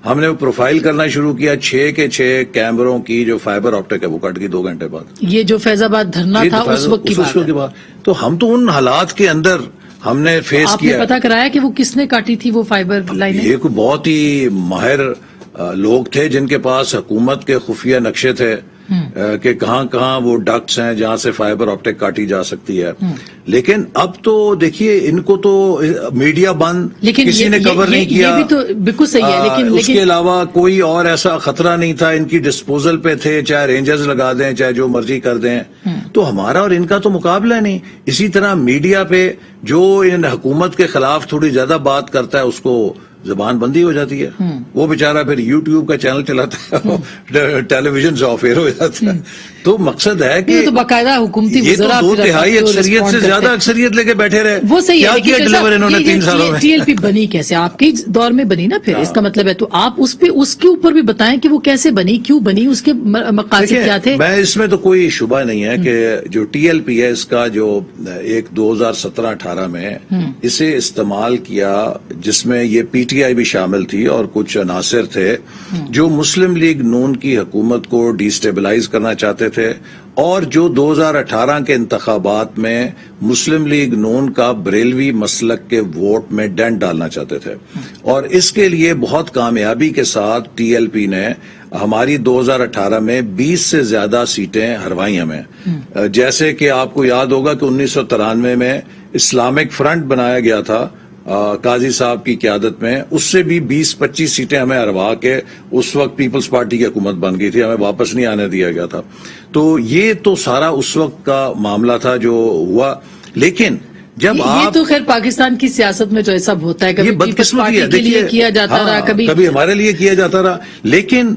ہم نے پروفائل کرنا شروع کیا, 6 کے 6 کیمروں کی جو فائبر آپٹک ہے وہ کٹ گئی 2 گھنٹے بعد. یہ جو فیض آباد دھرنا تھا اس وقت کی بات, تو ہم تو ان حالات کے اندر ہم نے فیس کیا. آپ نے پتا کرایا کہ وہ کس نے کاٹی تھی وہ فائبر لائن؟ یہ کوئی بہت ہی ماہر لوگ تھے جن کے پاس حکومت کے خفیہ نقشے تھے کہ کہاں کہاں وہ ڈکٹس ہیں جہاں سے فائبر آپٹک کاٹی جا سکتی ہے. لیکن اب تو دیکھیے ان کو تو میڈیا بند, کسی نے کور نہیں کیا, یہ بھی تو بالکل صحیح ہے, لیکن اس کے علاوہ کوئی اور ایسا خطرہ نہیں تھا, ان کی ڈسپوزل پہ تھے, چاہے رینجرز لگا دیں چاہے جو مرضی کر دیں. تو ہمارا اور ان کا تو مقابلہ نہیں. اسی طرح میڈیا پہ جو ان حکومت کے خلاف تھوڑی زیادہ بات کرتا ہے اس کو زبان بندی ہو جاتی ہے, وہ بیچارہ پھر یوٹیوب کا چینل چلاتا ہے, ٹیلی ویژن سے آف ایئر ہو جاتا ہے. تو مقصد ہے کہ تو باقاعدہ حکومتی یہ تو 2/3 اکثریت سے زیادہ اکثریت لے کے بیٹھے رہے. وہ صحیح ہے, کیا ڈلیور انہوں نے 3 سالوں میں. ٹی ایل پی بنی کیسے؟ آپ کے دور میں بنی نا, پھر اس کا مطلب ہے تو آپ اس کے اوپر بھی بتائیں کہ وہ کیسے بنی, کیوں بنی, اس کے مقاصد کیا تھے. میں اس میں تو کوئی شبہ نہیں ہے کہ جو ٹی ایل پی ہے اس کا جو ایک 2017-18 میں اسے استعمال کیا, جس میں یہ پی ٹی آئی بھی شامل تھی اور کچھ عناصر تھے جو مسلم لیگ نون کی حکومت کو ڈیسٹیبلائز کرنا چاہتے تھے, اور جو 2018 کے انتخابات میں مسلم لیگ نون کا بریلوی مسلک کے ووٹ میں ڈینٹ ڈالنا چاہتے تھے. اور اس کے لیے بہت کامیابی کے ساتھ ٹی ایل پی نے ہماری 2018 میں 20 سے زیادہ سیٹیں ہروائی ہمیں. جیسے کہ آپ کو یاد ہوگا کہ 1993 میں اسلامک فرنٹ بنایا گیا تھا قاضی صاحب کی قیادت میں, اس سے بھی 20-25 سیٹیں ہمیں ہروا کے اس وقت پیپلز پارٹی کی حکومت بن گئی تھی, ہمیں واپس نہیں آنے دیا گیا تھا. تو یہ تو سارا اس وقت کا معاملہ تھا جو ہوا. لیکن جب یہ تو خیر پاکستان کی سیاست میں جو ہے سب ہوتا ہے, کبھی پیپلز پارٹی کے لیے کیا جاتا رہا, کبھی ہمارے لیے کیا جاتا رہا. لیکن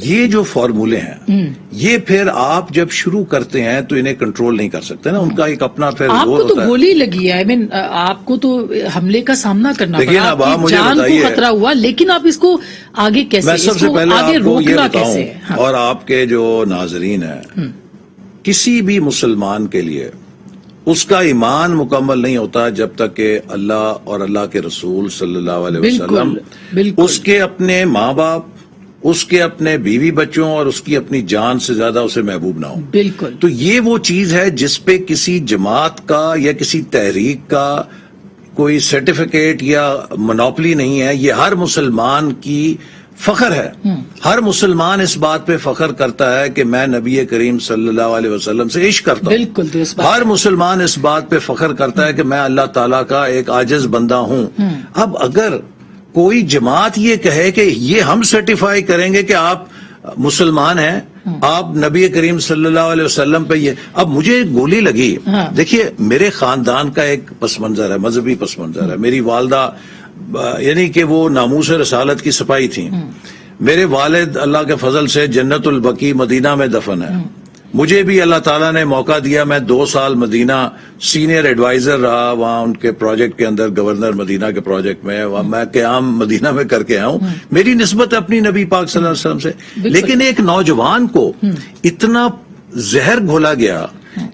یہ جو فارمولے ہیں یہ پھر آپ جب شروع کرتے ہیں تو انہیں کنٹرول نہیں کر سکتے نا, ان کا ایک اپنا پھر آپ کو تو گولی لگی ہے, آپ کو تو حملے کا سامنا کرنا پڑا, آپ کی جان کو خطرہ ہوا, لیکن آپ اس کو آگے کیسے, سب سے پہلے آپ کو یہ بتاؤں اور آپ کے جو ناظرین ہیں, کسی بھی مسلمان کے لیے اس کا ایمان مکمل نہیں ہوتا جب تک کہ اللہ اور اللہ کے رسول صلی اللہ علیہ وسلم اس کے اپنے ماں باپ, اس کے اپنے بیوی بچوں اور اس کی اپنی جان سے زیادہ اسے محبوب نہ ہو. بالکل. تو یہ وہ چیز ہے جس پہ کسی جماعت کا یا کسی تحریک کا کوئی سرٹیفکیٹ یا منوپلی نہیں ہے, یہ ہر مسلمان کی فخر ہے. ہر مسلمان اس بات پہ فخر کرتا ہے کہ میں نبی کریم صلی اللہ علیہ وسلم سے عشق کرتا ہوں. بالکل درست بات. ہر مسلمان اس بات پہ فخر کرتا ہے کہ میں اللہ تعالیٰ کا ایک عاجز بندہ ہوں. اب اگر کوئی جماعت یہ کہے کہ یہ ہم سرٹیفائی کریں گے کہ آپ مسلمان ہیں, آپ نبی کریم صلی اللہ علیہ وسلم پہ یہ, اب مجھے گولی لگی. دیکھیے میرے خاندان کا ایک پس منظر ہے, مذہبی پس منظر ہے. میری والدہ یعنی کہ وہ ناموس رسالت کی سپاہی تھیں. میرے والد اللہ کے فضل سے جنت البقیع مدینہ میں دفن ہے. مجھے بھی اللہ تعالیٰ نے موقع دیا, میں 2 سال مدینہ سینئر ایڈوائزر رہا وہاں ان کے پروجیکٹ کے اندر, گورنر مدینہ کے پروجیکٹ میں. میں قیام مدینہ میں کر کے آیا ہوں. میری نسبت اپنی نبی پاک صلی اللہ علیہ وسلم سے. لیکن ایک نوجوان کو اتنا زہر گھولا گیا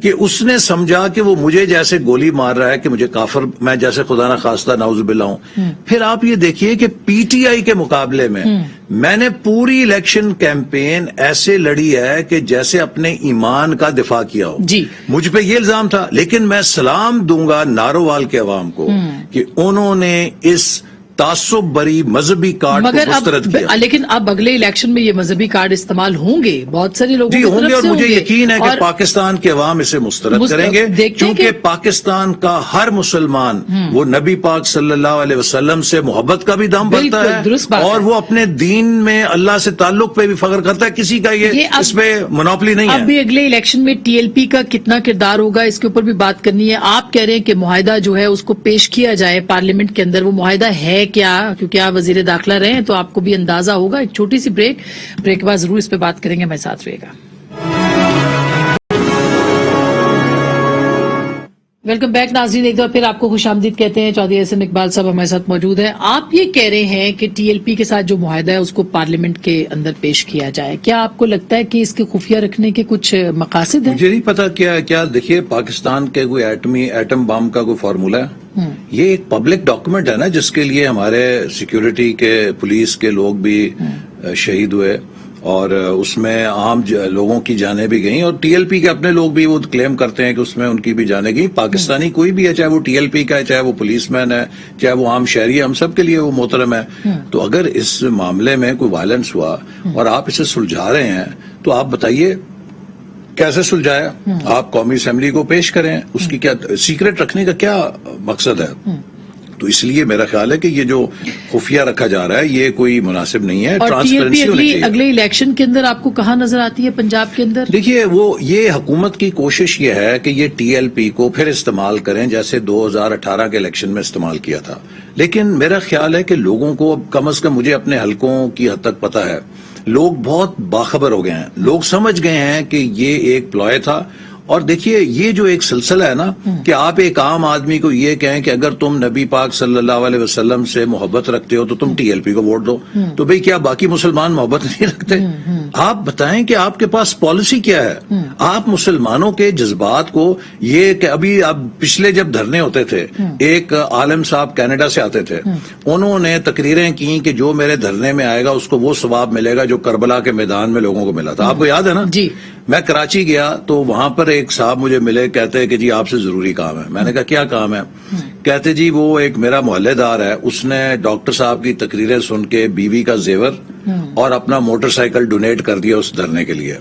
کہ اس نے سمجھا کہ وہ مجھے جیسے گولی مار رہا ہے کہ مجھے کافر, میں جیسے خدا نخواستہ نعوذ باللہ ہوں. پھر آپ یہ دیکھیے کہ پی ٹی آئی کے مقابلے میں نے پوری الیکشن کیمپین ایسے لڑی ہے کہ جیسے اپنے ایمان کا دفاع کیا ہو. جی مجھ پہ یہ الزام تھا, لیکن میں سلام دوں گا نارووال کے عوام کو کہ انہوں نے اس تعصب بری مذہبی کارڈ کو مسترد کیا. لیکن اب اگلے الیکشن میں یہ مذہبی کارڈ استعمال ہوں گے بہت سارے لوگوں جی ہوں گے, اور مجھے یقین ہے کہ پاکستان کے عوام اسے مسترد کریں گے, کیونکہ پاکستان کا ہر مسلمان وہ نبی پاک صلی اللہ علیہ وسلم سے محبت کا بھی دام بھرتا ہے, اور وہ اپنے دین میں اللہ سے تعلق پہ بھی فخر کرتا ہے. کسی کا یہ اس پہ منوپلی نہیں ہے. اب بھی اگلے الیکشن میں ٹی ایل پی کا کتنا کردار ہوگا اس کے اوپر بھی بات کرنی ہے. آپ کہہ رہے ہیں کہ معاہدہ جو ہے اس کو پیش کیا جائے پارلیمنٹ کے اندر, وہ معاہدہ ہے کیا؟ کیونکہ آپ وزیر داخلہ رہے ہیں تو آپ کو بھی اندازہ ہوگا. ایک چھوٹی سی بریک کے بعد ضرور اس پہ بات کریں گے, ہمارے ساتھ رہے گا. ویلکم بیک ناظرین, ایک بار پھر آپ کو خوش آمدید کہتے ہیں. چودھری احسن اقبال صاحب ہمارے ساتھ موجود ہیں. آپ یہ کہہ رہے ہیں کہ ٹی ایل پی کے ساتھ جو معاہدہ ہے اس کو پارلیمنٹ کے اندر پیش کیا جائے. کیا آپ کو لگتا ہے کہ اس کے خفیہ رکھنے کے کچھ مقاصد ہیں؟ مجھے نہیں پتا کیا دیکھیے پاکستان کے کوئی ایٹم بم کا کوئی فارمولا ہے. یہ ایک پبلک ڈاکومنٹ ہے نا, جس کے لیے ہمارے سیکیورٹی کے پولیس کے لوگ بھی شہید ہوئے, اور اس میں عام لوگوں کی جانیں بھی گئیں, اور ٹی ایل پی کے اپنے لوگ بھی وہ کلیم کرتے ہیں کہ اس میں ان کی بھی جانیں گئیں. پاکستانی کوئی بھی ہے, چاہے وہ ٹی ایل پی کا ہے, چاہے وہ پولیس مین ہے, چاہے وہ عام شہری ہے, ہم سب کے لیے وہ محترم ہے. تو اگر اس معاملے میں کوئی وائلنس ہوا اور آپ اسے سلجھا رہے ہیں تو آپ بتائیے کیسے سلجھایا؟ آپ قومی اسمبلی کو پیش کریں. اس کی کیا سیکرٹ رکھنے کا کیا مقصد ہے؟ تو اس لیے میرا خیال ہے کہ یہ جو خفیہ رکھا جا رہا ہے یہ کوئی مناسب نہیں ہے. اور ٹی ایل پی ٹرانسپیرنسی اگلے الیکشن کے اندر آپ کو کہاں نظر آتی ہے پنجاب کے اندر؟ دیکھیے یہ حکومت کی کوشش یہ ہے کہ یہ ٹی ایل پی کو پھر استعمال کریں جیسے 2018 کے الیکشن میں استعمال کیا تھا. لیکن میرا خیال ہے کہ لوگوں کو کم از کم, مجھے اپنے حلقوں کی حد تک پتا ہے, لوگ بہت باخبر ہو گئے ہیں. لوگ سمجھ گئے ہیں کہ یہ ایک پلوئے تھا. اور دیکھیے یہ جو ایک سلسلہ ہے نا کہ آپ ایک عام آدمی کو یہ کہیں کہ اگر تم نبی پاک صلی اللہ علیہ وسلم سے محبت رکھتے ہو تو تم ٹی ایل پی کو ووٹ دو, تو بھئی کیا باقی مسلمان محبت نہیں رکھتے؟ آپ بتائیں کہ آپ کے پاس پالیسی کیا ہے. آپ مسلمانوں کے جذبات کو, یہ کہ ابھی اب پچھلے جب دھرنے ہوتے تھے, ایک عالم صاحب کینیڈا سے آتے تھے, انہوں نے تقریریں کی کہ جو میرے دھرنے میں آئے گا اس کو وہ ثواب ملے گا جو کربلا کے میدان میں لوگوں کو ملا تھا. آپ کو یاد ہے نا؟ جی. میں کراچی گیا تو وہاں پر ایک صاحب مجھے ملے, کہتے ہیں کہ جی آپ سے ضروری کام ہے. میں نے کہا کیا کام ہے؟ کہتے جی وہ ایک میرا محلے دار ہے, اس نے ڈاکٹر صاحب کی تقریریں سن کے بیوی کا زیور اور اپنا موٹر سائیکل ڈونیٹ کر دیا اس دھرنے کے لیے.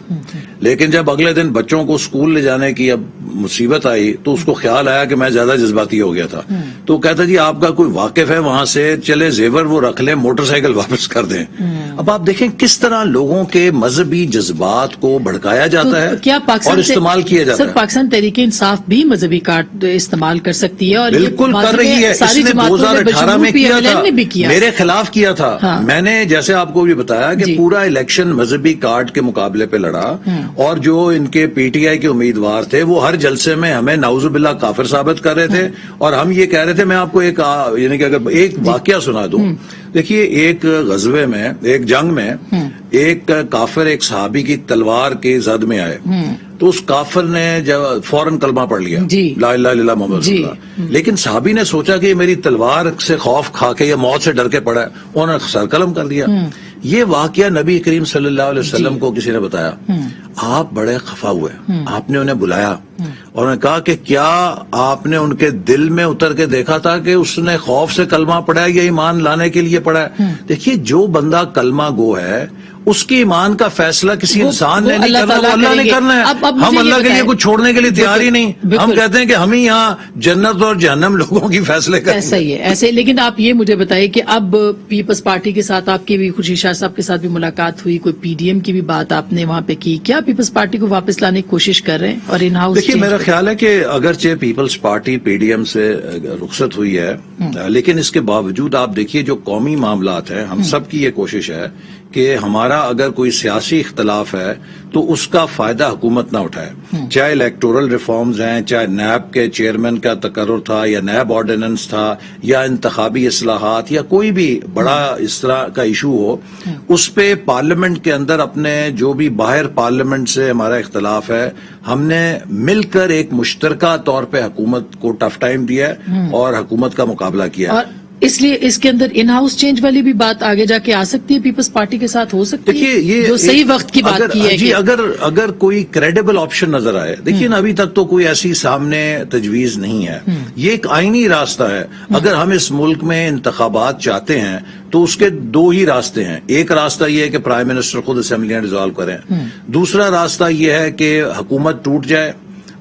لیکن جب اگلے دن بچوں کو اسکول لے جانے کی اب مصیبت آئی تو اس کو خیال آیا کہ میں زیادہ جذباتی ہو گیا تھا. تو کہتا جی آپ کا کوئی واقف ہے وہاں سے, چلے زیور وہ رکھ لیں, موٹر سائیکل واپس کر دیں. اب آپ دیکھیں کس طرح لوگوں کے مذہبی جذبات کو بھڑکایا جاتا ہے اور استعمال کیا جاتا ہے. سر پاکستان تحریک انصاف بھی مذہبی کارڈ استعمال کر سکتی ہے, اور بالکل کر رہی ہے. اس نے 2018 میں کیا تھا, میرے خلاف کیا تھا. میں نے جیسے آپ کو بھی بتایا کہ پورا الیکشن مذہبی کارڈ کے مقابلے پہ لڑا, اور جو ان کے پی ٹی آئی کے امیدوار تھے وہ ہر جلسے میں ہمیں نعوذ باللہ کافر ثابت کر رہے تھے, اور ہم یہ کہہ رہے تھے. میں آپ کو ایک یعنی کہ اگر ایک واقعہ سنا دوں, دیکھیے ایک غزوے میں, ایک جنگ میں ایک کافر ایک صحابی کی تلوار کے زد میں آئے, تو اس کافر نے جب فوراً کلمہ پڑھ لیا, لا الہ الا اللہ محمد رسول اللہ. لیکن صحابی نے سوچا کہ میری تلوار سے خوف کھا کے یا موت سے ڈر کے پڑا ہے, انہوں نے سر قلم کر دیا. یہ واقعہ نبی کریم صلی اللہ علیہ وسلم کو کسی نے بتایا. آپ بڑے خفا ہوئے, آپ نے انہیں بلایا, اور انہوں نے کہا کہ کیا آپ نے ان کے دل میں اتر کے دیکھا تھا کہ اس نے خوف سے کلمہ پڑھا ہے یا ایمان لانے کے لیے پڑھا ہے؟ دیکھیے جو بندہ کلمہ گو ہے اس کے ایمان کا فیصلہ کسی انسان نے نہیں کرنا، وہ اللہ نے کرنا ہے. ہم اللہ کے لیے کچھ چھوڑنے کے لیے تیار ہی نہیں. ہم کہتے ہیں کہ ہم ہی یہاں جنت اور جہنم لوگوں کی فیصلے کریں. ایسا ہی ہے ایسے. لیکن آپ یہ مجھے بتائیے کہ اب پیپلز پارٹی کے ساتھ آپ کی بھی خورشید شاہ صاحب کے ساتھ بھی ملاقات ہوئی، کوئی پی ڈی ایم کی بھی بات آپ نے وہاں پہ کی، کیا پیپلز پارٹی کو واپس لانے کی کوشش کر رہے ہیں اور ان ہاؤس؟ دیکھیے میرا خیال ہے کہ اگرچہ Peoples Party P D M سے رخصت ہوئی ہے، لیکن اس کے باوجود آپ دیکھیے جو قومی معاملات ہیں، ہم سب کی یہ کوشش ہے کہ ہمارا اگر کوئی سیاسی اختلاف ہے تو اس کا فائدہ حکومت نہ اٹھائے. چاہے الیکٹورل ریفارمز ہیں، چاہے نیب کے چیئرمین کا تقرر تھا یا نیب آرڈیننس تھا یا انتخابی اصلاحات یا کوئی بھی بڑا اس طرح کا ایشو ہو، اس پہ پارلیمنٹ کے اندر اپنے جو بھی باہر پارلیمنٹ سے ہمارا اختلاف ہے، ہم نے مل کر ایک مشترکہ طور پہ حکومت کو ٹف ٹائم دیا ہے اور حکومت کا مقابلہ کیا ہے. اس لیے اس کے اندر ان ہاؤس چینج والی بھی بات آگے جا کے آ سکتی ہے، پیپلز پارٹی کے ساتھ ہو سکتی ہے. دیکھیے یہ جو صحیح وقت کی بات کی ہے جی، اگر کوئی کریڈیبل آپشن نظر آئے، دیکھیے نا ابھی تک تو کوئی ایسی سامنے تجویز نہیں ہے. یہ ایک آئینی راستہ ہے. اگر ہم اس ملک میں انتخابات چاہتے ہیں تو اس کے دو ہی راستے ہیں. ایک راستہ یہ ہے کہ پرائم منسٹر خود اسمبلیاں ڈیزالو کریں. دوسرا راستہ یہ ہے کہ حکومت ٹوٹ جائے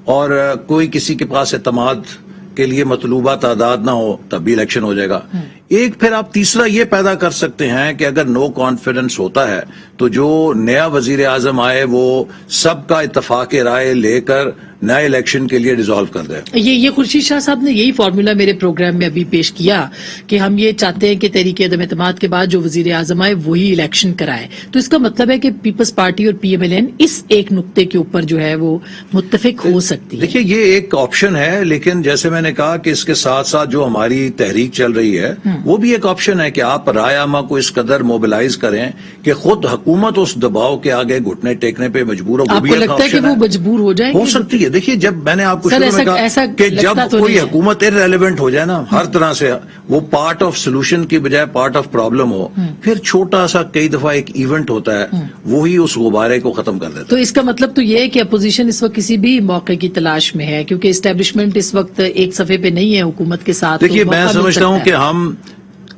اور کوئی کسی کے پاس اعتماد کے لیے مطلوبہ تعداد نہ ہو، تب بھی الیکشن ہو جائے گا. ایک پھر آپ تیسرا یہ پیدا کر سکتے ہیں کہ اگر نو کانفیڈنس ہوتا ہے تو جو نیا وزیر اعظم آئے وہ سب کا اتفاق رائے لے کر نئے الیکشن کے لیے ڈیزالو کر دے. یہ خورشید شاہ صاحب نے یہی فارمولا میرے پروگرام میں ابھی پیش کیا کہ ہم یہ چاہتے ہیں کہ تحریک عدم اعتماد کے بعد جو وزیر اعظم آئے وہی الیکشن کرائے. تو اس کا مطلب ہے کہ پیپلز پارٹی اور پی ایم ایل این اس ایک نقطے کے اوپر جو ہے وہ متفق ہو سکتی ہے. دیکھیے یہ ایک آپشن ہے، لیکن جیسے میں نے کہا کہ اس کے ساتھ ساتھ جو ہماری تحریک چل رہی ہے وہ بھی ایک آپشن ہے کہ آپ رائے عامہ کو اس قدر موبلائز کریں کہ خود حکومت اس دباؤ کے آگے گھٹنے ٹیکنے پہ مجبور ہو. آپ کو لگتا ہے کہ وہ مجبور ہو جائے؟ ہو سکتی ہے. دیکھیے جب میں نے آپ کو شروع میں کہا کہ جب کوئی حکومت ارریلیونٹ ہو جائے نا ہر طرح سے، وہ پارٹ آف سولوشن کی بجائے پارٹ آف پرابلم ہو، پھر چھوٹا سا کئی دفعہ ایک ایونٹ ہوتا ہے وہی اس غبارے کو ختم کر دیتا. تو اس کا مطلب تو یہ ہے کہ اپوزیشن اس وقت کسی بھی موقع کی تلاش میں ہے، کیونکہ اسٹیبلشمنٹ اس وقت ایک صفحے پہ نہیں ہے حکومت کے ساتھ. دیکھیے میں سمجھتا ہوں کہ ہم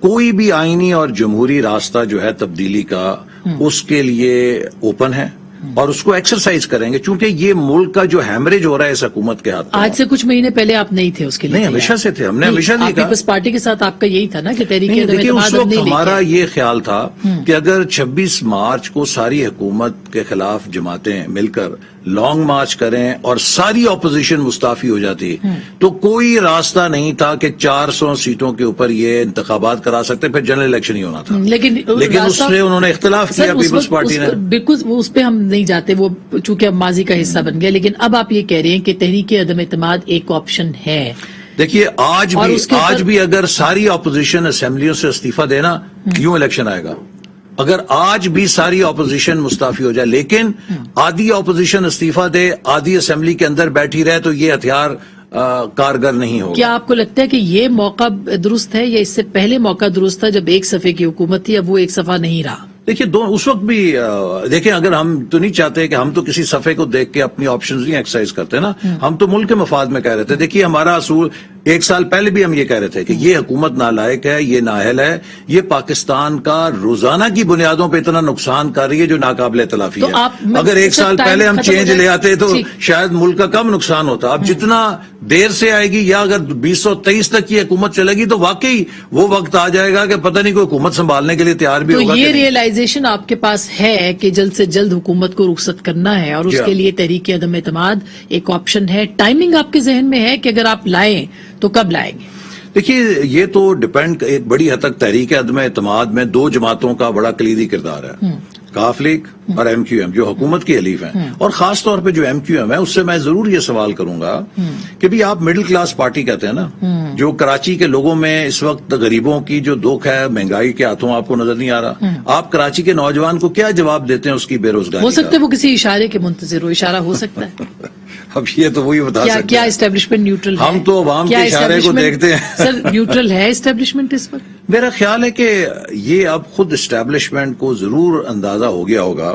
کوئی بھی آئینی اور جمہوری راستہ جو ہے تبدیلی کا اس کے لیے اوپن ہے اور اس کو ایکسرسائز کریں گے، چونکہ یہ ملک کا جو ہیمریج ہو رہا ہے اس حکومت کے ہاتھ. آج سے کچھ مہینے پہلے آپ نہیں تھے اس کے لیے؟ نہیں، ہمیشہ سے تھے. ہم نے ہمیشہ نہیں کہا. پیپلز پارٹی کے ساتھ آپ کا یہی تھا نا کہ تحریک عدم دیکھیے اس اعتماد وقت ہمارا یہ خیال تھا کہ اگر 26 مارچ کو ساری حکومت کے خلاف جماعتیں مل کر لانگ مارچ کریں اور ساری اپوزیشن مستعفی ہو جاتی تو کوئی راستہ نہیں تھا کہ 400 سیٹوں کے اوپر یہ انتخابات کرا سکتے، پھر جنرل الیکشن ہی ہونا تھا. لیکن اس سے انہوں نے اختلاف کیا پیپلز پارٹی نے. بالکل اس پہ ہم نہیں جاتے، وہ چونکہ اب ماضی کا حصہ بن گیا. لیکن اب آپ یہ کہہ رہے ہیں کہ تحریک عدم اعتماد ایک آپشن ہے. دیکھیے آج بھی اگر ساری اپوزیشن اسمبلیوں سے استعفی دینا کیوں الیکشن آئے گا؟ اگر آج بھی ساری اپوزیشن مستعفی ہو جائے لیکن آدھی اپوزیشن استعفی دے، آدھی اسمبلی کے اندر بیٹھی رہے تو یہ ہتھیار کارگر نہیں ہوگا. کیا آپ کو لگتا ہے کہ یہ موقع درست ہے یا اس سے پہلے موقع درست تھا جب ایک صفحے کی حکومت تھی، اب وہ ایک صفحہ نہیں رہا؟ دیکھیے اس وقت بھی دیکھیں، اگر ہم تو نہیں چاہتے کہ ہم تو کسی صفحے کو دیکھ کے اپنی آپشنز نہیں ایکسرسائز کرتے نا، ہم تو ملک کے مفاد میں کہہ رہے تھے. دیکھیے ہمارا اصول 1 سال پہلے بھی ہم یہ کہہ رہے تھے کہ یہ حکومت نالائق ہے، یہ نااہل ہے، یہ پاکستان کا روزانہ کی بنیادوں پہ اتنا نقصان کر رہی ہے جو ناقابل تلافی ہے. اگر 1 سال پہلے ہم چینج لے آتے تو شاید ملک کا کم نقصان ہوتا. اب جتنا دیر سے آئے گی یا اگر 2023 تک کی حکومت چلے گی تو واقعی وہ وقت آ جائے گا کہ پتہ نہیں کوئی حکومت سنبھالنے کے لیے تیار بھی ہوگا. تو یہ ریئلائزیشن آپ کے پاس ہے کہ جلد سے جلد حکومت کو رخصت کرنا ہے اور اس کے لیے تحریک عدم اعتماد ایک آپشن ہے. ٹائمنگ آپ کے ذہن میں ہے کہ اگر آپ لائیں تو کب لائیں گے؟ دیکھیے یہ تو ڈیپینڈ ایک بڑی حد تک تحریک عدم اعتماد میں 2 جماعتوں کا بڑا کلیدی کردار ہے، کاف لیگ اور ایم کیو ایم جو حکومت کی حلیف ہیں. اور خاص طور پہ جو ایم کیو ایم ہے اس سے میں ضرور یہ سوال کروں گا کہ بھی آپ مڈل کلاس پارٹی کہتے ہیں نا، جو کراچی کے لوگوں میں اس وقت غریبوں کی جو دکھ ہے مہنگائی کے ہاتھوں آپ کو نظر نہیں آ رہا، آپ کراچی کے نوجوان کو کیا جواب دیتے ہیں اس کی بے روزگاری؟ ہو سکتا ہے وہ کسی اشارے کے منتظر ہو، اشارہ ہو سکتا ہے. اب یہ تو وہی بتا سکتے ہیں. کیا اسٹیبلشمنٹ نیوٹرل ہے؟ ہم تو عوام کے اشارے کو دیکھتے ہیں. سر نیوٹرل ہے اسٹیبلشمنٹ اس وقت؟ میرا خیال ہے کہ یہ اب خود اسٹیبلشمنٹ کو ضرور اندازہ ہو گیا ہوگا